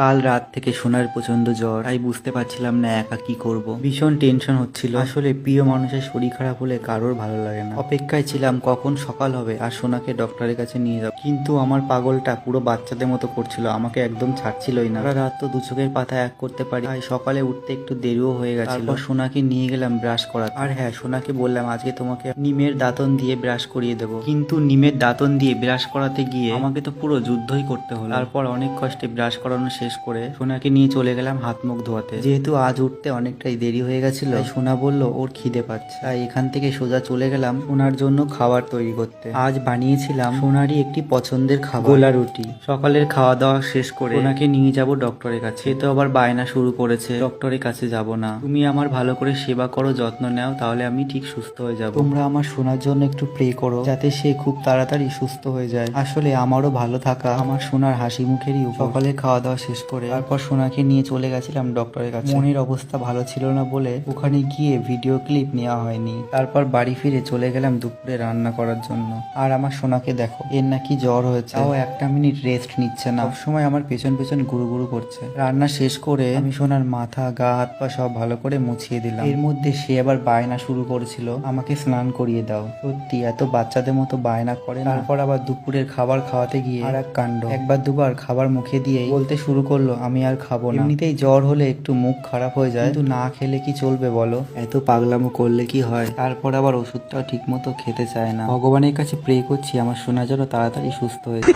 কাল রাত থেকে সোনার প্রচন্ড জ্বর, তাই বুঝতে পারছিলাম না একা কি করব। ভীষণ টেনশন হচ্ছিল। আসলে প্রিয় মানুষের শরীর খারাপ হলে কারোর ভালো লাগে না। অপেক্ষায় ছিলাম কখন সকাল হবে আর সোনাকে ডক্টরের কাছে নিয়ে যাব, কিন্তু আমার পাগলটা পুরো বাচ্চাদের মতো করছিল, আমাকে একদম ছাড়ছিলই না। সারা রাত তো দু চোখের পাতা এক করতে পারি, তাই সকালে উঠতে একটু দেরিও হয়ে গেছিল। তারপর সোনাকে নিয়ে গেলাম ব্রাশ করাতে। আর হ্যাঁ, সোনাকে বললাম আজকে তোমাকে নিমের দাঁতন দিয়ে ব্রাশ করিয়ে দেবো, কিন্তু নিমের দাঁতন দিয়ে ব্রাশ করাতে গিয়ে আমাকে তো পুরো যুদ্ধই করতে হলো। তারপর অনেক কষ্টে ব্রাশ করানো শেষ করে সোনাকে নিয়ে চলে গেলাম হাত মুখ ধোয়াতে। যেহেতু আজ উঠতে অনেকটাই দেরি হয়ে গেছিল, তাই সোনা বলল ওর খিদে পাচ্ছে, তাই এখান থেকে সোজা চলে গেলাম সোনার জন্য খাবার তৈরি করতে। আজ বানিয়েছিলাম সোনারই একটি পছন্দের খাবার, গোলা রুটি। সকালের খাওয়া দাওয়া শেষ করে সোনাকে নিয়ে যাব ডক্টরের কাছে। সে তো আবার বায়না শুরু করেছে, ডক্টরের কাছে যাব না, তুমি আমার ভালো করে সেবা করো, যত্ন নাও, তাহলে আমি ঠিক সুস্থ হয়ে যাব। তোমরা আমার সোনার জন্য একটু প্রে করো, যাতে সে খুব তাড়াতাড়ি সুস্থ হয়ে যায়। আসলে আমারও ভালো থাকা আমার সোনার হাসি মুখেরই উপর। সকালে খাওয়া দাওয়া শেষ করে তারপর সোনাকে নিয়ে চলে গেছিলাম ডক্টরের কাছে। মনের অবস্থা ভালো ছিল না বলে ওখানে গিয়ে ভিডিও ক্লিপ নেওয়া হয়নি। তারপর বাড়ি ফিরে চলে গেলাম দুপুরে রান্না করার জন্য। আর আমার সোনাকে দেখো, এর নাকি জ্বর হয়েছে, তাও একটা মিনিট রেস্ট নিচ্ছে না, সবসময় আমার পেছন পেছন গুরু গুরু করছে। রান্না শেষ করে আমি সোনার মাথা, গা, হাত পা সব ভালো করে মুছিয়ে দিলাম। এর মধ্যে সে আবার বায়না শুরু করেছিল আমাকে স্নান করিয়ে দাও। সত্যি এত বাচ্চাদের মতো বায়না করে। তারপর আবার দুপুরের খাবার খাওয়াতে গিয়ে আর এক কাণ্ড, একবার দুবার খাবার মুখে দিয়ে বলতে শুরু করলো আমি আর খাবো না। এমনিতেই জ্বর হলে একটু মুখ খারাপ হয়ে যায়, কিন্তু না খেলে কি চলবে বলো, এত পাগলামো করলে কি হয়। তারপর আবার ওষুধটাও ঠিক মতো খেতে চায় না। ভগবানের কাছে প্রে করছি আমার সোনা যেন তাড়াতাড়ি সুস্থ হয়ে যায়।